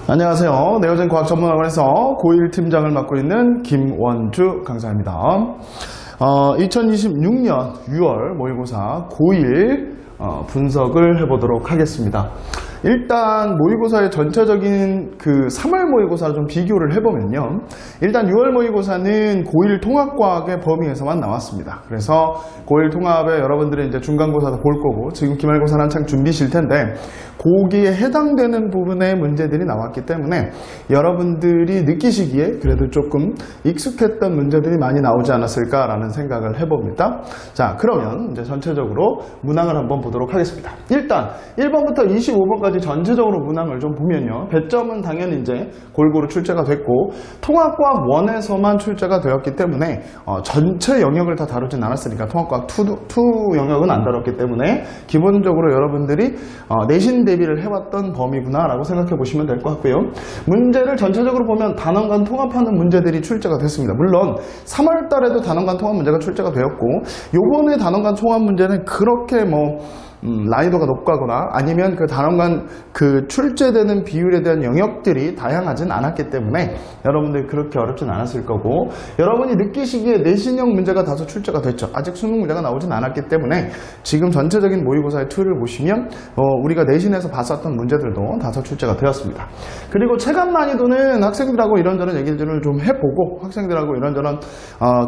안녕하세요. 네오젠 과학전문학원에서 고1 팀장을 맡고 있는 김원주 강사입니다. 2026년 6월 모의고사 고1 분석을 해보도록 하겠습니다. 일단 모의고사의 전체적인 그 3월 모의고사를 좀 비교를 해보면요. 일단 6월 모의고사는 고1 통합과학의 범위에서만 나왔습니다. 그래서 고1 통합에 여러분들이 이제 중간고사도 볼 거고 지금 기말고사는 한창 준비실 텐데 거기에 해당되는 부분의 문제들이 나왔기 때문에 여러분들이 느끼시기에 그래도 조금 익숙했던 문제들이 많이 나오지 않았을까라는 생각을 해봅니다. 자, 그러면 이제 전체적으로 문항을 한번 보도록 하겠습니다. 일단 1번부터 25번까지 전체적으로 문항을 좀 보면요. 배점은 당연히 이제 골고루 출제가 됐고 통합과학 1에서만 출제가 되었기 때문에 전체 영역을 다 다루진 않았으니까 통합과학 2 영역은 안 다뤘기 때문에 기본적으로 여러분들이 내신 대비를 해왔던 범위구나 라고 생각해 보시면 될 것 같고요. 문제를 전체적으로 보면 단원간 통합하는 문제들이 출제가 됐습니다. 물론 3월 달에도 단원간 통합 문제가 출제가 되었고 요번에 단원간 통합 문제는 그렇게 난이도가 높거나 아니면 그 단원간 그 출제되는 비율에 대한 영역들이 다양하진 않았기 때문에 여러분들이 그렇게 어렵진 않았을 거고 여러분이 느끼시기에 내신형 문제가 다소 출제가 됐죠. 아직 수능 문제가 나오진 않았기 때문에 지금 전체적인 모의고사의 툴을 보시면 우리가 내신에서 봤었던 문제들도 다소 출제가 되었습니다. 그리고 체감 난이도는 학생들하고 이런저런 얘기를 좀 해보고 학생들하고 이런저런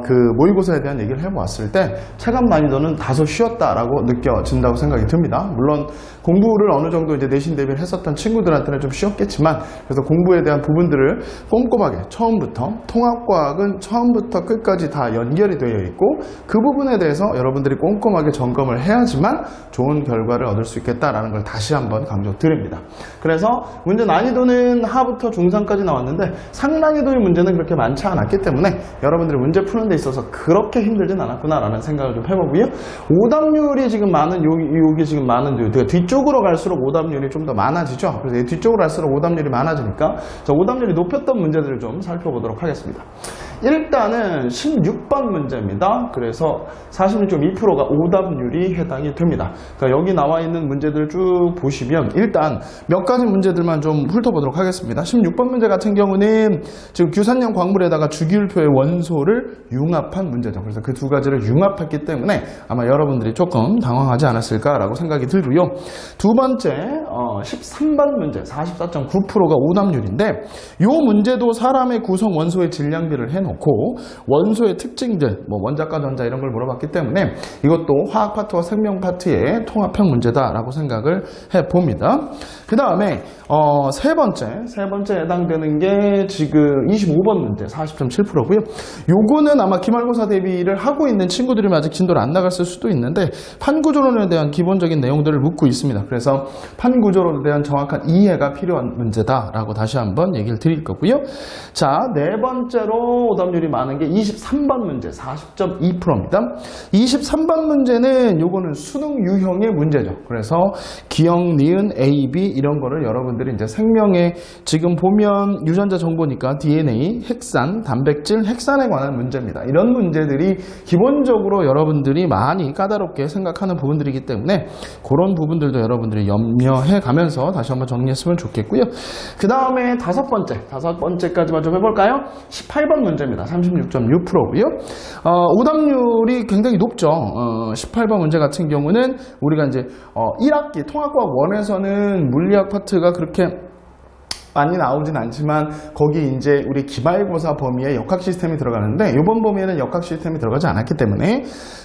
그 모의고사에 대한 얘기를 해보았을 때 체감 난이도는 다소 쉬웠다라고 느껴진다고 생각이 듭니다. 물론 공부를 어느 정도 이제 내신 대비를 했었던 친구들한테는 좀 쉬웠겠지만 그래서 공부에 대한 부분들을 꼼꼼하게 처음부터 통합과학은 처음부터 끝까지 다 연결이 되어 있고 그 부분에 대해서 여러분들이 꼼꼼하게 점검을 해야지만 좋은 결과를 얻을 수 있겠다라는 걸 다시 한번 강조드립니다. 그래서 문제 난이도는 하부터 중상까지 나왔는데 상난이도의 문제는 그렇게 많지 않았기 때문에 여러분들이 문제 푸는 데 있어서 그렇게 힘들진 않았구나라는 생각을 좀 해보고요. 오답률이 지금 많은 여기 지금 많은 뒤쪽으로 갈수록 오답률이 좀 더 많아지죠. 그래서 뒤쪽으로 갈수록 오답률이 많아지니까 자, 오답률이 높였던 문제들을 좀 살펴보도록 하겠습니다. 일단은 16번 문제입니다. 그래서 46.2%가 오답률이 해당이 됩니다. 그러니까 여기 나와 있는 문제들 쭉 보시면 일단 몇 가지 문제들만 좀 훑어보도록 하겠습니다. 16번 문제 같은 경우는 지금 규산형 광물에다가 주기율표의 원소를 융합한 문제죠. 그래서 그 두 가지를 융합했기 때문에 아마 여러분들이 조금 당황하지 않았을까라고 생각이 들고요. 두 번째 13번 문제 44.9%가 오답률인데 이 문제도 사람의 구성 원소의 질량비를 해놓고 원소의 특징들 원자과 전자 이런 걸 물어봤기 때문에 이것도 화학 파트와 생명 파트의 통합형 문제다라고 생각을 해봅니다. 그 다음에 세 번째 해당되는 게 지금 25번 문제 40.7%고요. 요거는 아마 기말고사 대비를 하고 있는 친구들이면 아직 진도를 안 나갔을 수도 있는데 판구조론에 대한 기본적인 내용들을 묻고 있습니다. 그래서 판구조론에 대한 정확한 이해가 필요한 문제다라고 다시 한번 얘기를 드릴 거고요. 자, 네 번째로 오답률이 많은 게 23번 문제 40.2%입니다. 23번 문제는 요거는 수능 유형의 문제죠. 그래서 기억, 니은, A, B 이런 거를 여러분들이 이제 생명의 지금 보면 유전자 정보니까 DNA, 핵산, 단백질, 핵산에 관한 문제입니다. 이런 문제들이 기본적으로 여러분들이 많이 까다롭게 생각하는 부분들이기 때문에 그런 부분들도 여러분들이 염려해 가면서 다시 한번 정리했으면 좋겠고요. 그 다음에 다섯 번째까지만 좀 해볼까요? 18번 문제입니다. 36.6%고요. 오답률이 굉장히 높죠. 18번 문제 같은 경우는 우리가 이제 1학기 통합과학 1에서는 물리학 파트가 그렇게 많이 나오진 않지만 거기 이제 우리 기말고사 범위에 역학 시스템이 들어가는데 이번 범위에는 역학 시스템이 들어가지 않았기 때문에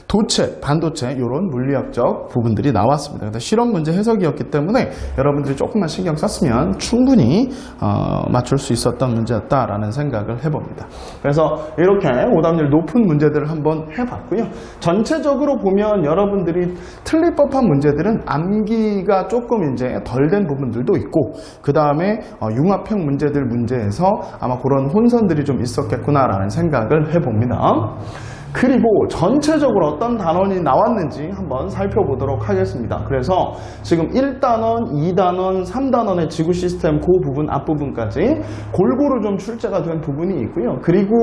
도체, 반도체 이런 물리학적 부분들이 나왔습니다. 근데 실험 문제 해석이었기 때문에 여러분들이 조금만 신경 썼으면 충분히 맞출 수 있었던 문제였다라는 생각을 해봅니다. 그래서 이렇게 오답률 높은 문제들을 한번 해봤고요. 전체적으로 보면 여러분들이 틀릴 법한 문제들은 암기가 조금 이제 덜 된 부분들도 있고 그 다음에 융합형 문제에서 아마 그런 혼선들이 좀 있었겠구나라는 생각을 해봅니다. 그리고 전체적으로 어떤 단원이 나왔는지 한번 살펴보도록 하겠습니다. 그래서 지금 1단원, 2단원, 3단원의 지구 시스템 그 부분, 앞부분까지 골고루 좀 출제가 된 부분이 있고요. 그리고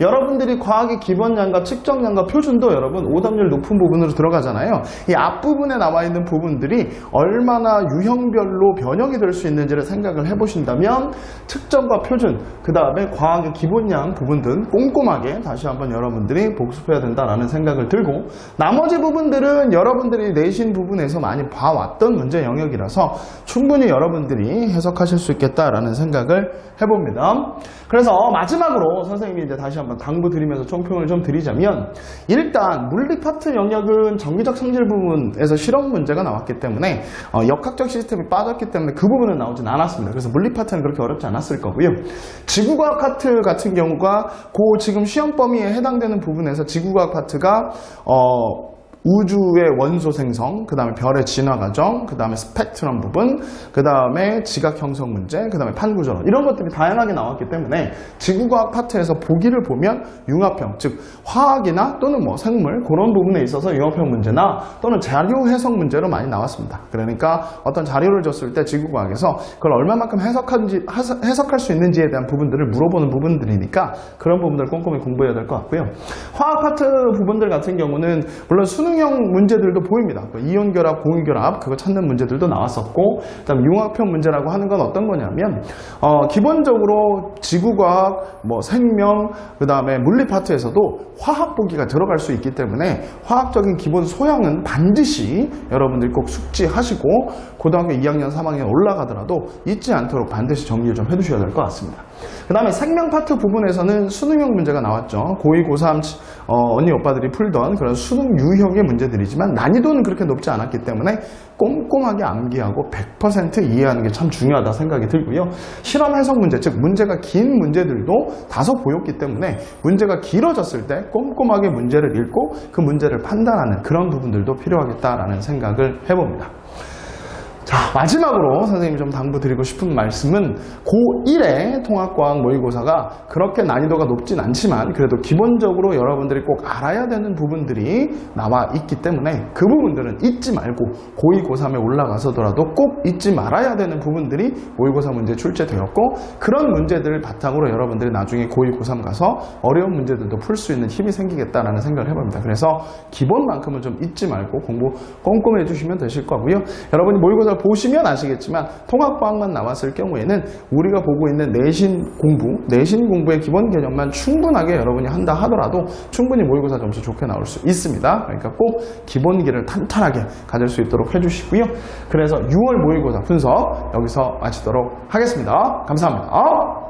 여러분들이 과학의 기본량과 측정량과 표준도 여러분 오답률 높은 부분으로 들어가잖아요. 이 앞부분에 나와 있는 부분들이 얼마나 유형별로 변형이 될 수 있는지를 생각을 해보신다면 측정과 표준, 그 다음에 과학의 기본량 부분 등 꼼꼼하게 다시 한번 여러분들이 복습해야 된다라는 생각을 들고, 나머지 부분들은 여러분들이 내신 부분에서 많이 봐왔던 문제 영역이라서 충분히 여러분들이 해석하실 수 있겠다라는 생각을 해봅니다. 그래서 마지막으로 선생님이 이제 다시 한번 당부드리면서 총평을 좀 드리자면, 일단 물리 파트 영역은 정기적 성질 부분에서 실험 문제가 나왔기 때문에 역학적 시스템이 빠졌기 때문에 그 부분은 나오진 않았습니다. 그래서 물리 파트는 그렇게 어렵지 않았을 거고요. 지구과학 파트 같은 경우가 그 지금 시험 범위에 해당되는 부분에서 지구과학 파트가 우주의 원소 생성, 그 다음에 별의 진화 과정, 그 다음에 스펙트럼 부분, 그 다음에 지각 형성 문제, 그 다음에 판구전원, 이런 것들이 다양하게 나왔기 때문에 지구과학 파트에서 보기를 보면 융합형, 즉 화학이나 또는 뭐 생물 그런 부분에 있어서 융합형 문제나 또는 자료 해석 문제로 많이 나왔습니다. 그러니까 어떤 자료를 줬을 때 지구과학에서 그걸 얼마만큼 해석할 수 있는지에 대한 부분들을 물어보는 부분들이니까 그런 부분들 꼼꼼히 공부해야 될 것 같고요. 화학 파트 부분들 같은 경우는 물론 수능형 문제들도 보입니다. 이온결합, 공유결합 그거 찾는 문제들도 나왔었고, 그다음 융합형 문제라고 하는 건 어떤 거냐면 기본적으로 지구과학, 뭐 생명, 그 다음에 물리 파트에서도 화학 보기가 들어갈 수 있기 때문에 화학적인 기본 소양은 반드시 여러분들이 꼭 숙지하시고 고등학교 2학년, 3학년 올라가더라도 잊지 않도록 반드시 정리를 좀 해두셔야 될 것 같습니다. 그 다음에 생명 파트 부분에서는 수능형 문제가 나왔죠. 고2, 고3 언니 오빠들이 풀던 그런 수능 유형의 문제들이지만 난이도는 그렇게 높지 않았기 때문에 꼼꼼하게 암기하고 100% 이해하는 게 참 중요하다 생각이 들고요. 실험 해석 문제, 즉 문제가 긴 문제들도 다소 보였기 때문에 문제가 길어졌을 때 꼼꼼하게 문제를 읽고 그 문제를 판단하는 그런 부분들도 필요하겠다라는 생각을 해봅니다. 자, 마지막으로 선생님이 좀 당부드리고 싶은 말씀은 고1의 통합과학 모의고사가 그렇게 난이도가 높진 않지만 그래도 기본적으로 여러분들이 꼭 알아야 되는 부분들이 나와 있기 때문에 그 부분들은 잊지 말고 고2, 고3에 올라가서더라도 꼭 잊지 말아야 되는 부분들이 모의고사 문제에 출제되었고, 그런 문제들을 바탕으로 여러분들이 나중에 고2, 고3 가서 어려운 문제들도 풀 수 있는 힘이 생기겠다라는 생각을 해봅니다. 그래서 기본만큼은 좀 잊지 말고 공부 꼼꼼히 해주시면 되실 거고요. 여러분이 모의고사 보시면 아시겠지만 통합과학만 나왔을 경우에는 우리가 보고 있는 내신 공부의 기본 개념만 충분하게 여러분이 한다 하더라도 충분히 모의고사 점수 좋게 나올 수 있습니다. 그러니까 꼭 기본기를 탄탄하게 가질 수 있도록 해주시고요. 그래서 6월 모의고사 분석 여기서 마치도록 하겠습니다. 감사합니다.